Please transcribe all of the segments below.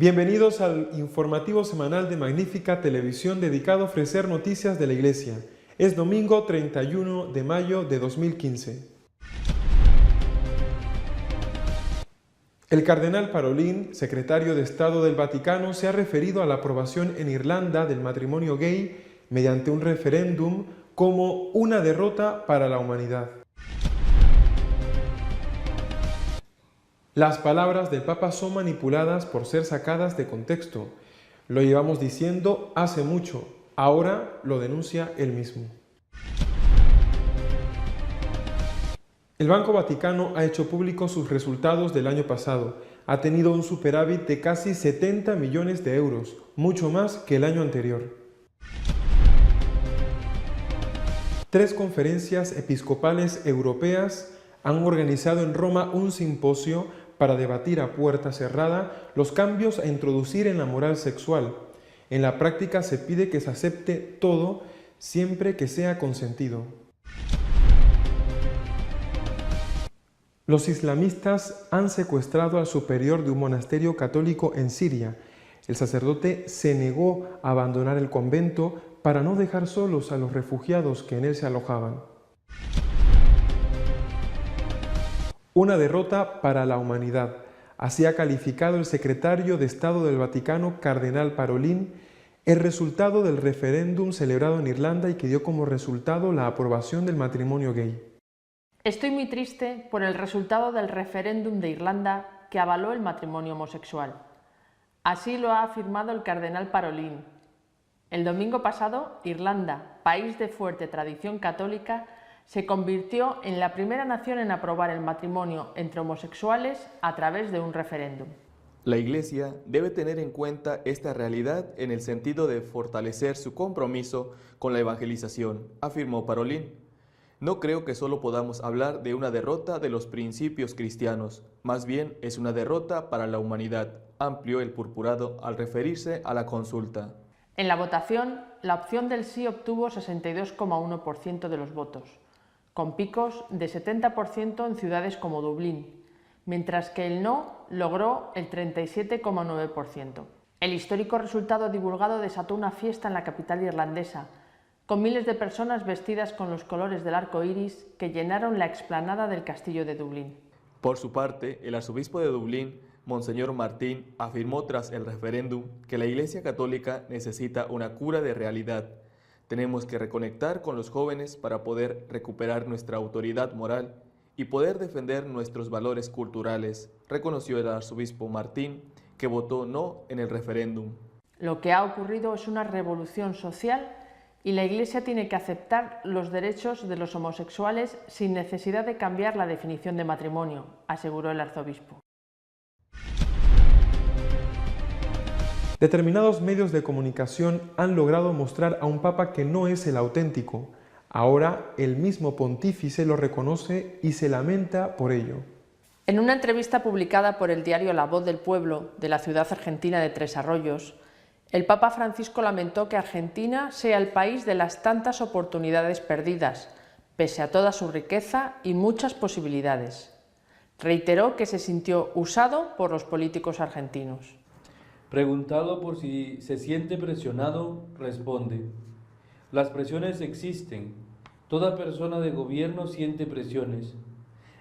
Bienvenidos al informativo semanal de Magnífica Televisión dedicado a ofrecer noticias de la Iglesia. Es domingo 31 de mayo de 2015. El cardenal Parolin, secretario de Estado del Vaticano, se ha referido a la aprobación en Irlanda del matrimonio gay mediante un referéndum como una derrota para la humanidad. Las palabras del Papa son manipuladas por ser sacadas de contexto. Lo llevamos diciendo hace mucho, ahora lo denuncia él mismo. El Banco Vaticano ha hecho públicos sus resultados del año pasado. Ha tenido un superávit de casi 70 millones de euros, mucho más que el año anterior. 3 conferencias episcopales europeas han organizado en Roma un simposio para debatir a puerta cerrada los cambios a introducir en la moral sexual. En la práctica se pide que se acepte todo siempre que sea consentido. Los islamistas han secuestrado al superior de un monasterio católico en Siria. El sacerdote se negó a abandonar el convento para no dejar solos a los refugiados que en él se alojaban. Una derrota para la humanidad. Así ha calificado el secretario de Estado del Vaticano, cardenal Parolin, el resultado del referéndum celebrado en Irlanda y que dio como resultado la aprobación del matrimonio gay. Estoy muy triste por el resultado del referéndum de Irlanda que avaló el matrimonio homosexual. Así lo ha afirmado el cardenal Parolin. El domingo pasado, Irlanda, país de fuerte tradición católica, se convirtió en la primera nación en aprobar el matrimonio entre homosexuales a través de un referéndum. La Iglesia debe tener en cuenta esta realidad en el sentido de fortalecer su compromiso con la evangelización, afirmó Parolin. No creo que solo podamos hablar de una derrota de los principios cristianos, más bien es una derrota para la humanidad, amplió el purpurado al referirse a la consulta. En la votación, la opción del sí obtuvo 62,1% de los votos, con picos de 70% en ciudades como Dublín, mientras que el no logró el 37,9%. El histórico resultado divulgado desató una fiesta en la capital irlandesa, con miles de personas vestidas con los colores del arco iris que llenaron la explanada del castillo de Dublín. Por su parte, el arzobispo de Dublín, Monseñor Martín, afirmó tras el referéndum que la Iglesia Católica necesita una cura de realidad. Tenemos que reconectar con los jóvenes para poder recuperar nuestra autoridad moral y poder defender nuestros valores culturales, reconoció el arzobispo Martín, que votó no en el referéndum. Lo que ha ocurrido es una revolución social y la Iglesia tiene que aceptar los derechos de los homosexuales sin necesidad de cambiar la definición de matrimonio, aseguró el arzobispo. Determinados medios de comunicación han logrado mostrar a un papa que no es el auténtico. Ahora el mismo pontífice lo reconoce y se lamenta por ello. En una entrevista publicada por el diario La Voz del Pueblo de la ciudad argentina de Tres Arroyos, el Papa Francisco lamentó que Argentina sea el país de las tantas oportunidades perdidas, pese a toda su riqueza y muchas posibilidades. Reiteró que se sintió usado por los políticos argentinos. Preguntado por si se siente presionado, responde: las presiones existen. Toda persona de gobierno siente presiones.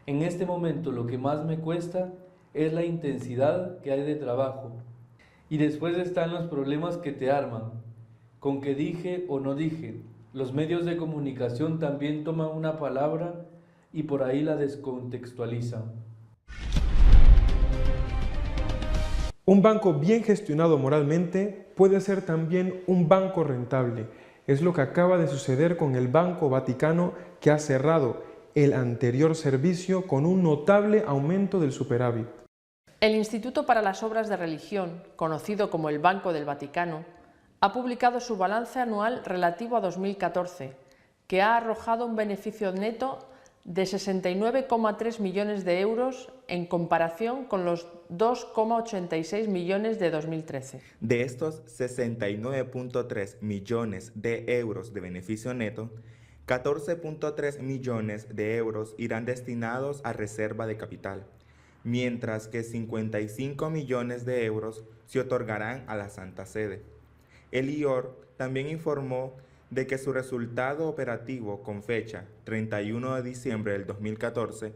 En este momento lo que más me cuesta es la intensidad que hay de trabajo. Y después están los problemas que te arman, con que dije o no dije. Los medios de comunicación también toman una palabra y por ahí la descontextualizan. Un banco bien gestionado moralmente puede ser también un banco rentable. Es lo que acaba de suceder con el Banco Vaticano, que ha cerrado el anterior servicio con un notable aumento del superávit. El Instituto para las Obras de Religión, conocido como el Banco del Vaticano, ha publicado su balance anual relativo a 2014, que ha arrojado un beneficio neto de 69,3 millones de euros en comparación con los 2,86 millones de 2013. De estos 69,3 millones de euros de beneficio neto, 14,3 millones de euros irán destinados a reserva de capital, mientras que 55 millones de euros se otorgarán a la Santa Sede. El IOR también informó de que su resultado operativo con fecha 31 de diciembre del 2014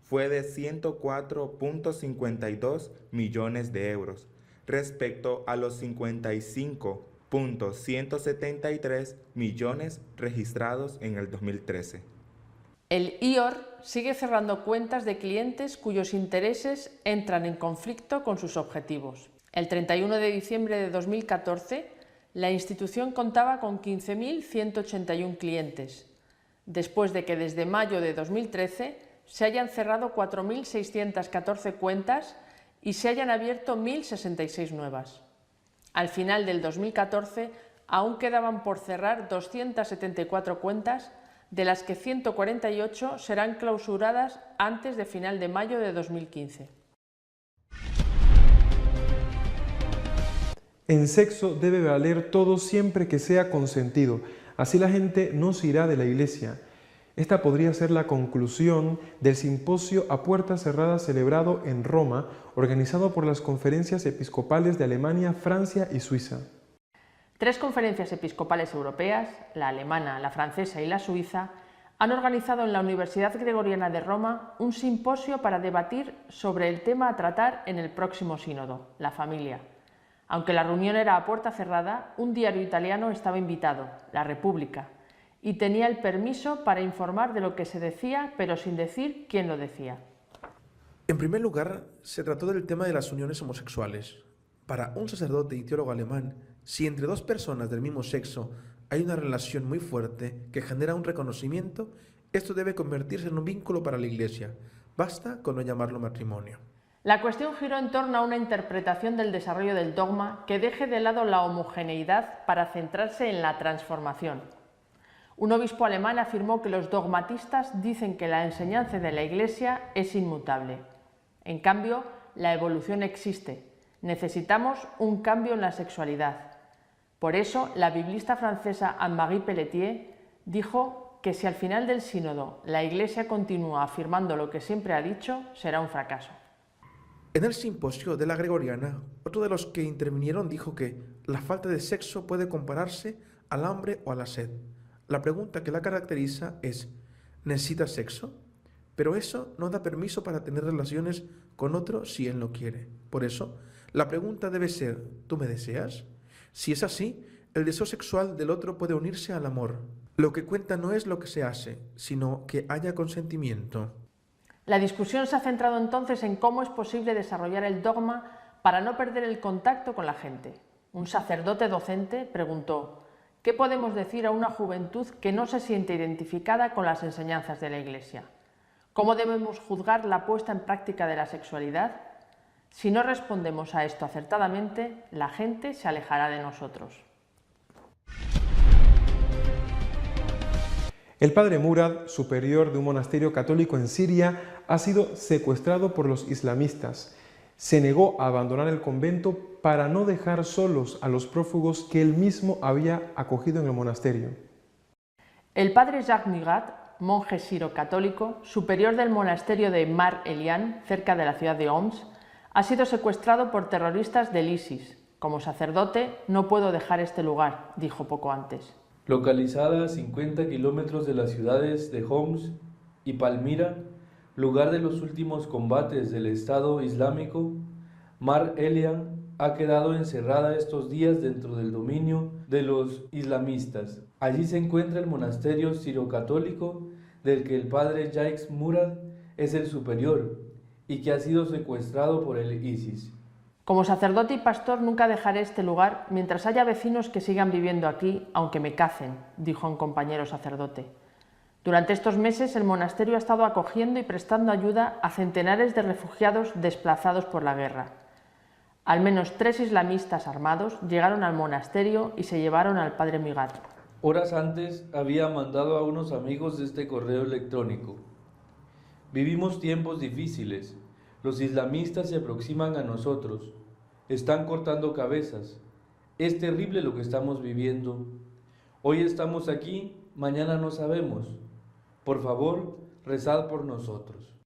fue de 104.52 millones de euros respecto a los 55.173 millones registrados en el 2013. El IOR sigue cerrando cuentas de clientes cuyos intereses entran en conflicto con sus objetivos. El 31 de diciembre de 2014, la institución contaba con 15.181 clientes, después de que desde mayo de 2013 se hayan cerrado 4.614 cuentas y se hayan abierto 1.066 nuevas. Al final del 2014 aún quedaban por cerrar 274 cuentas, de las que 148 serán clausuradas antes de final de mayo de 2015. En sexo debe valer todo siempre que sea consentido, así la gente no se irá de la iglesia. Esta podría ser la conclusión del simposio a puertas cerradas celebrado en Roma, organizado por las conferencias episcopales de Alemania, Francia y Suiza. 3 conferencias episcopales europeas, la alemana, la francesa y la suiza, han organizado en la Universidad Gregoriana de Roma un simposio para debatir sobre el tema a tratar en el próximo sínodo, la familia. Aunque la reunión era a puerta cerrada, un diario italiano estaba invitado, La Repubblica, y tenía el permiso para informar de lo que se decía, pero sin decir quién lo decía. En primer lugar, se trató del tema de las uniones homosexuales. Para un sacerdote y teólogo alemán, si entre 2 personas del mismo sexo hay una relación muy fuerte que genera un reconocimiento, esto debe convertirse en un vínculo para la Iglesia. Basta con no llamarlo matrimonio. La cuestión giró en torno a una interpretación del desarrollo del dogma que deje de lado la homogeneidad para centrarse en la transformación. Un obispo alemán afirmó que los dogmatistas dicen que la enseñanza de la Iglesia es inmutable. En cambio, la evolución existe. Necesitamos un cambio en la sexualidad. Por eso, la biblista francesa Anne-Marie Pelletier dijo que si al final del sínodo la Iglesia continúa afirmando lo que siempre ha dicho, será un fracaso. En el simposio de la Gregoriana, otro de los que intervinieron dijo que la falta de sexo puede compararse al hambre o a la sed. La pregunta que la caracteriza es: ¿necesitas sexo? Pero eso no da permiso para tener relaciones con otro si él no quiere. Por eso, la pregunta debe ser: ¿tú me deseas? Si es así, el deseo sexual del otro puede unirse al amor. Lo que cuenta no es lo que se hace, sino que haya consentimiento. La discusión se ha centrado entonces en cómo es posible desarrollar el dogma para no perder el contacto con la gente. Un sacerdote docente preguntó: ¿qué podemos decir a una juventud que no se siente identificada con las enseñanzas de la Iglesia? ¿Cómo debemos juzgar la puesta en práctica de la sexualidad? Si no respondemos a esto acertadamente, la gente se alejará de nosotros. El padre Murad, superior de un monasterio católico en Siria, ha sido secuestrado por los islamistas. Se negó a abandonar el convento para no dejar solos a los prófugos que él mismo había acogido en el monasterio. El padre Jacques Murat, monje siro-católico, superior del monasterio de Mar Elian, cerca de la ciudad de Homs, ha sido secuestrado por terroristas del ISIS. Como sacerdote, no puedo dejar este lugar, dijo poco antes. Localizada a 50 kilómetros de las ciudades de Homs y Palmira, lugar de los últimos combates del Estado Islámico, Mar Elian ha quedado encerrada estos días dentro del dominio de los islamistas. Allí se encuentra el monasterio siro-católico del que el padre Jacques Murad es el superior y que ha sido secuestrado por el ISIS. Como sacerdote y pastor nunca dejaré este lugar mientras haya vecinos que sigan viviendo aquí, aunque me cacen, dijo un compañero sacerdote. Durante estos meses el monasterio ha estado acogiendo y prestando ayuda a centenares de refugiados desplazados por la guerra. Al menos 3 islamistas armados llegaron al monasterio y se llevaron al padre Murat. Horas antes había mandado a unos amigos este correo electrónico: vivimos tiempos difíciles. Los islamistas se aproximan a nosotros, están cortando cabezas. Es terrible lo que estamos viviendo. Hoy estamos aquí, mañana no sabemos. Por favor, rezad por nosotros.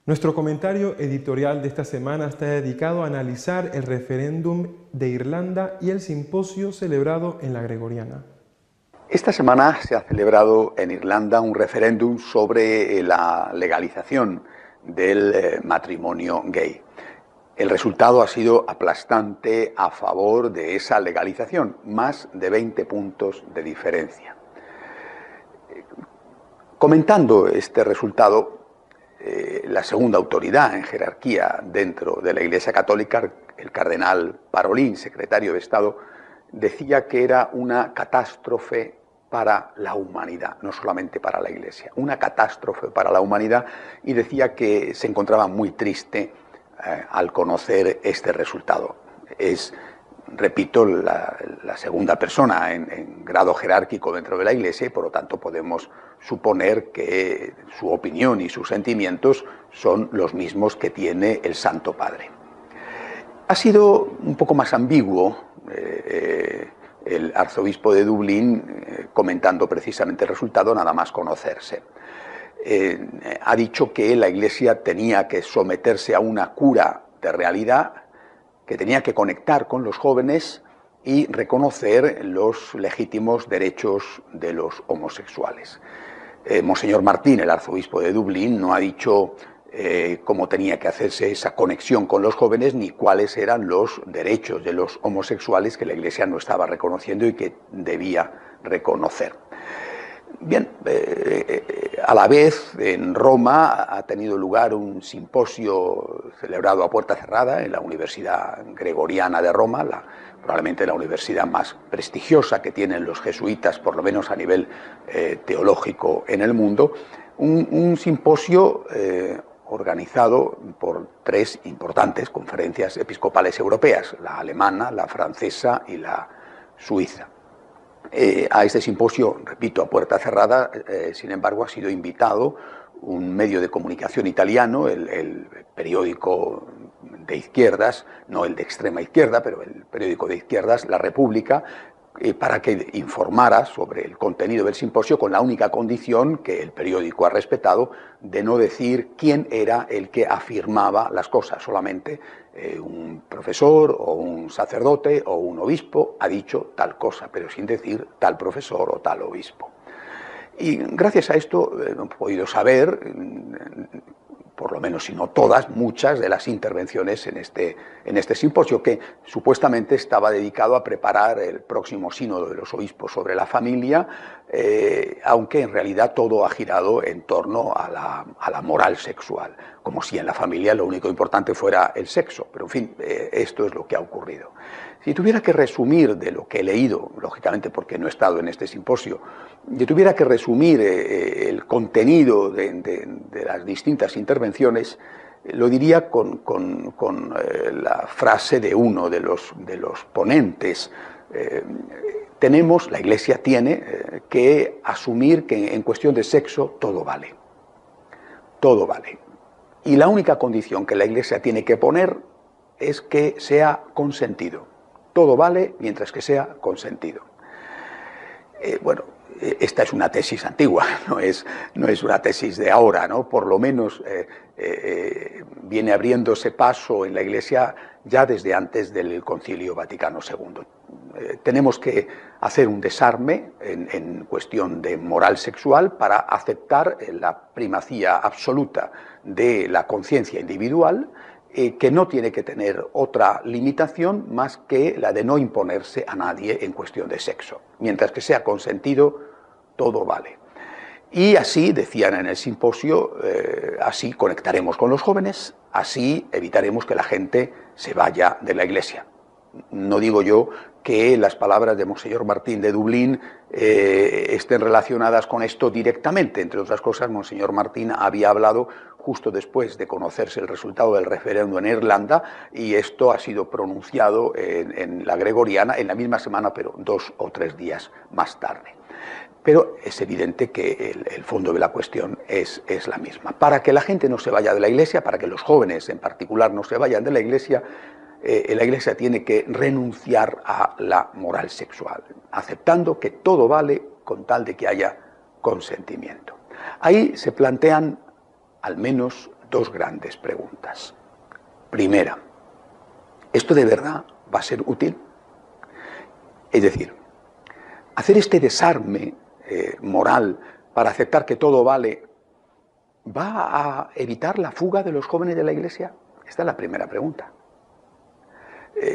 Nuestro comentario editorial de esta semana está dedicado a analizar el referéndum de Irlanda y el simposio celebrado en la Gregoriana. Esta semana se ha celebrado en Irlanda un referéndum sobre la legalización del matrimonio gay. El resultado ha sido aplastante a favor de esa legalización, más de 20 puntos de diferencia. Comentando este resultado, la segunda autoridad en jerarquía dentro de la Iglesia Católica, el cardenal Parolin, secretario de Estado, decía que era una catástrofe para la humanidad, no solamente para la Iglesia, una catástrofe para la humanidad, y decía que se encontraba muy triste al conocer este resultado. Es, repito, la segunda persona en grado jerárquico dentro de la Iglesia y por lo tanto podemos suponer que su opinión y sus sentimientos son los mismos que tiene el Santo Padre. Ha sido un poco más ambiguo el arzobispo de Dublín comentando precisamente el resultado nada más conocerse. Ha dicho que la Iglesia tenía que someterse a una cura de realidad, que tenía que conectar con los jóvenes y reconocer los legítimos derechos de los homosexuales. Monseñor Martín, el arzobispo de Dublín, no ha dicho cómo tenía que hacerse esa conexión con los jóvenes ni cuáles eran los derechos de los homosexuales que la Iglesia no estaba reconociendo y que debía reconocer. Bien, a la vez en Roma ha tenido lugar un simposio celebrado a puerta cerrada en la Universidad Gregoriana de Roma, probablemente la universidad más prestigiosa que tienen los jesuitas, por lo menos a nivel teológico en el mundo, un simposio organizado por tres importantes conferencias episcopales europeas, la alemana, la francesa y la suiza. A este simposio, repito, a puerta cerrada, sin embargo, ha sido invitado un medio de comunicación italiano, el periódico de izquierdas, no el de extrema izquierda, pero el periódico de izquierdas, La República, para que informara sobre el contenido del simposio con la única condición que el periódico ha respetado de no decir quién era el que afirmaba las cosas, solamente un profesor o un sacerdote o un obispo ha dicho tal cosa, pero sin decir tal profesor o tal obispo. Y gracias a esto hemos podido saber, por lo menos si no todas, muchas de las intervenciones en este simposio, que supuestamente estaba dedicado a preparar el próximo sínodo de los obispos sobre la familia, aunque en realidad todo ha girado en torno a la moral sexual, como si en la familia lo único importante fuera el sexo, pero en fin, esto es lo que ha ocurrido. Si tuviera que resumir de lo que he leído, lógicamente porque no he estado en este simposio, si tuviera que resumir el contenido de las distintas intervenciones, lo diría con la frase de uno de los ponentes. La Iglesia tiene que asumir que en cuestión de sexo todo vale. Todo vale. Y la única condición que la Iglesia tiene que poner es que sea consentido. Todo vale mientras que sea consentido. Bueno, esta es una tesis antigua, no es una tesis de ahora, ¿no? Por lo menos viene abriéndose paso en la Iglesia ya desde antes del Concilio Vaticano II. Tenemos que hacer un desarme en cuestión de moral sexual para aceptar la primacía absoluta de la conciencia individual, que no tiene que tener otra limitación más que la de no imponerse a nadie en cuestión de sexo. Mientras que sea consentido, todo vale. Y así, decían en el simposio, así conectaremos con los jóvenes, así evitaremos que la gente se vaya de la Iglesia. No digo yo que las palabras de Monseñor Martín de Dublín estén relacionadas con esto directamente. Entre otras cosas, Monseñor Martín había hablado justo después de conocerse el resultado del referéndum en Irlanda, y esto ha sido pronunciado en la Gregoriana en la misma semana, pero 2 o 3 días más tarde. Pero es evidente que el fondo de la cuestión es la misma. Para que la gente no se vaya de la Iglesia, para que los jóvenes en particular no se vayan de la Iglesia tiene que renunciar a la moral sexual, aceptando que todo vale con tal de que haya consentimiento. Ahí se plantean al menos dos grandes preguntas. Primera, ¿esto de verdad va a ser útil? Es decir, hacer este desarme moral para aceptar que todo vale, ¿va a evitar la fuga de los jóvenes de la Iglesia? Esta es la primera pregunta.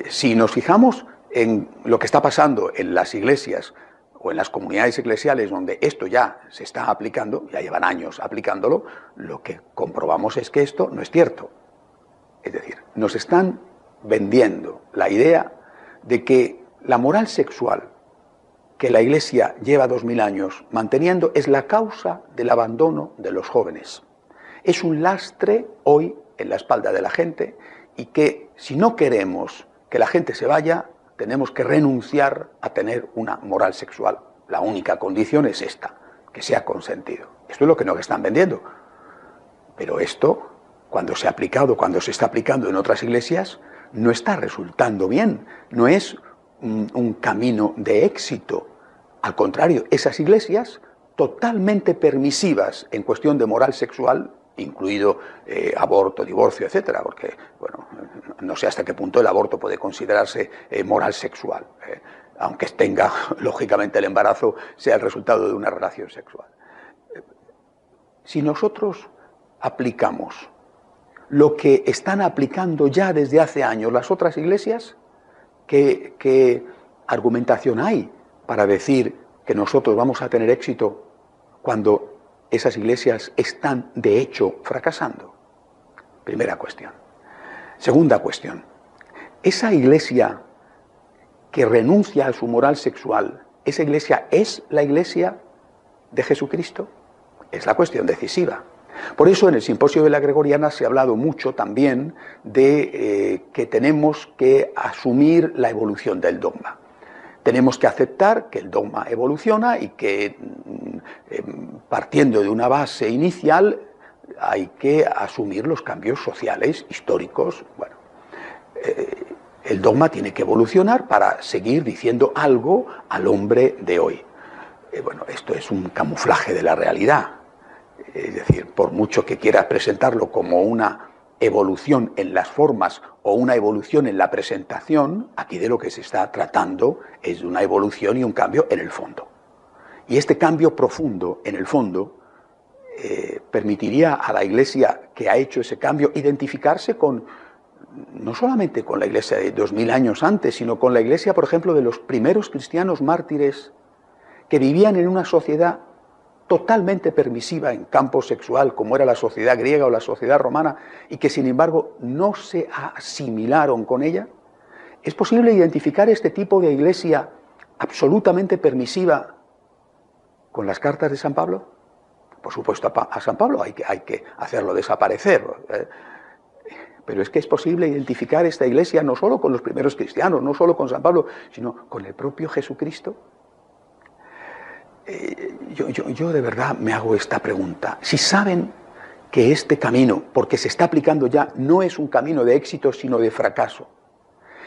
Si nos fijamos en lo que está pasando en las iglesias o en las comunidades eclesiales donde esto ya se está aplicando, ya llevan años aplicándolo, lo que comprobamos es que esto no es cierto. Es decir, nos están vendiendo la idea de que la moral sexual que la Iglesia lleva 2000 años manteniendo es la causa del abandono de los jóvenes. Es un lastre hoy en la espalda de la gente y que si no queremos que la gente se vaya, tenemos que renunciar a tener una moral sexual. La única condición es esta, que sea consentido. Esto es lo que nos están vendiendo. Pero esto, cuando se ha aplicado, cuando se está aplicando en otras iglesias, no está resultando bien. No es un camino de éxito. Al contrario, esas iglesias totalmente permisivas en cuestión de moral sexual, incluido aborto, divorcio, etcétera, porque, bueno, no sé hasta qué punto el aborto puede considerarse moral sexual, aunque tenga, lógicamente, el embarazo sea el resultado de una relación sexual. Si nosotros aplicamos lo que están aplicando ya desde hace años las otras iglesias, ¿qué argumentación hay para decir que nosotros vamos a tener éxito cuando esas iglesias están, de hecho, fracasando? Primera cuestión. Segunda cuestión. Esa iglesia que renuncia a su moral sexual, ¿esa iglesia es la iglesia de Jesucristo? Es la cuestión decisiva. Por eso en el Simposio de la Gregoriana se ha hablado mucho también de que tenemos que asumir la evolución del dogma. Tenemos que aceptar que el dogma evoluciona y que partiendo de una base inicial hay que asumir los cambios sociales, históricos. Bueno, el dogma tiene que evolucionar para seguir diciendo algo al hombre de hoy. Bueno, esto es un camuflaje de la realidad. Es decir, por mucho que quiera presentarlo como una evolución en las formas o una evolución en la presentación, aquí de lo que se está tratando es de una evolución y un cambio en el fondo. Y este cambio profundo en el fondo permitiría a la Iglesia que ha hecho ese cambio identificarse con, no solamente con la Iglesia de 2000 años antes, sino con la Iglesia, por ejemplo, de los primeros cristianos mártires que vivían en una sociedad totalmente permisiva en campo sexual, como era la sociedad griega o la sociedad romana, y que sin embargo no se asimilaron con ella. ¿Es posible identificar este tipo de iglesia absolutamente permisiva con las cartas de San Pablo? Por supuesto, a San Pablo hay que hacerlo desaparecer. Pero es que es posible identificar esta iglesia no solo con los primeros cristianos, no solo con San Pablo, sino con el propio Jesucristo. Yo de verdad me hago esta pregunta. Si saben que este camino, porque se está aplicando ya, no es un camino de éxito, sino de fracaso,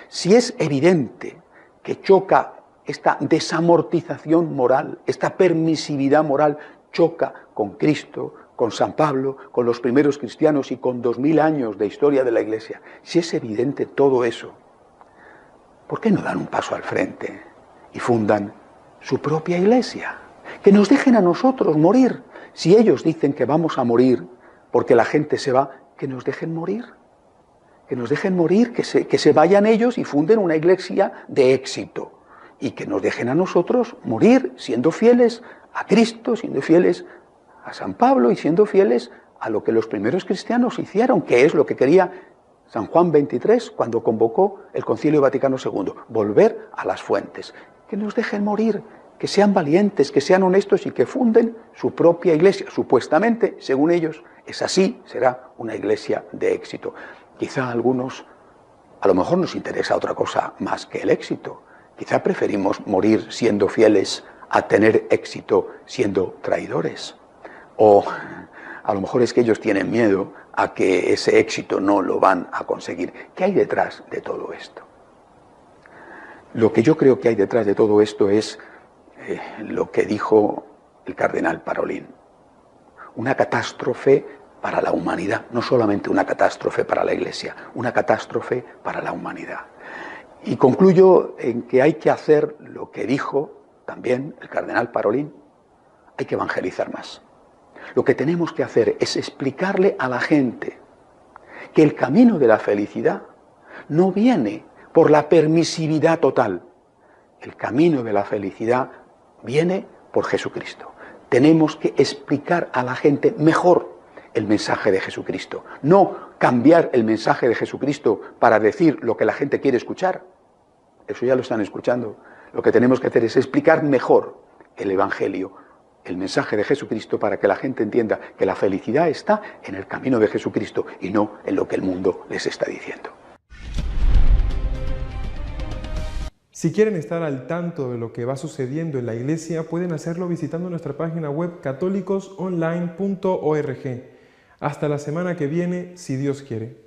si es evidente que choca esta desamortización moral, esta permisividad moral, choca con Cristo, con San Pablo, con los primeros cristianos y con 2000 años de historia de la Iglesia, si es evidente todo eso, ¿por qué no dan un paso al frente y fundan su propia Iglesia? Que nos dejen a nosotros morir. Si ellos dicen que vamos a morir porque la gente se va, que nos dejen morir. Que nos dejen morir, que se vayan ellos y funden una iglesia de éxito. Y que nos dejen a nosotros morir siendo fieles a Cristo, siendo fieles a San Pablo y siendo fieles a lo que los primeros cristianos hicieron, que es lo que quería San Juan 23 cuando convocó el Concilio Vaticano II, volver a las fuentes. Que nos dejen morir, que sean valientes, que sean honestos y que funden su propia iglesia. Supuestamente, según ellos, es así, será una iglesia de éxito. Quizá a algunos, a lo mejor nos interesa otra cosa más que el éxito. Quizá preferimos morir siendo fieles a tener éxito siendo traidores. O a lo mejor es que ellos tienen miedo a que ese éxito no lo van a conseguir. ¿Qué hay detrás de todo esto? Lo que yo creo que hay detrás de todo esto es lo que dijo el cardenal Parolin. Una catástrofe para la humanidad, no solamente una catástrofe para la Iglesia, una catástrofe para la humanidad. Y concluyo en que hay que hacer lo que dijo también el cardenal Parolin, hay que evangelizar más. Lo que tenemos que hacer es explicarle a la gente que el camino de la felicidad no viene por la permisividad total. El camino de la felicidad viene por Jesucristo. Tenemos que explicar a la gente mejor el mensaje de Jesucristo. No cambiar el mensaje de Jesucristo para decir lo que la gente quiere escuchar. Eso ya lo están escuchando. Lo que tenemos que hacer es explicar mejor el Evangelio, el mensaje de Jesucristo, para que la gente entienda que la felicidad está en el camino de Jesucristo y no en lo que el mundo les está diciendo. Si quieren estar al tanto de lo que va sucediendo en la Iglesia, pueden hacerlo visitando nuestra página web católicosonline.org. Hasta la semana que viene, si Dios quiere.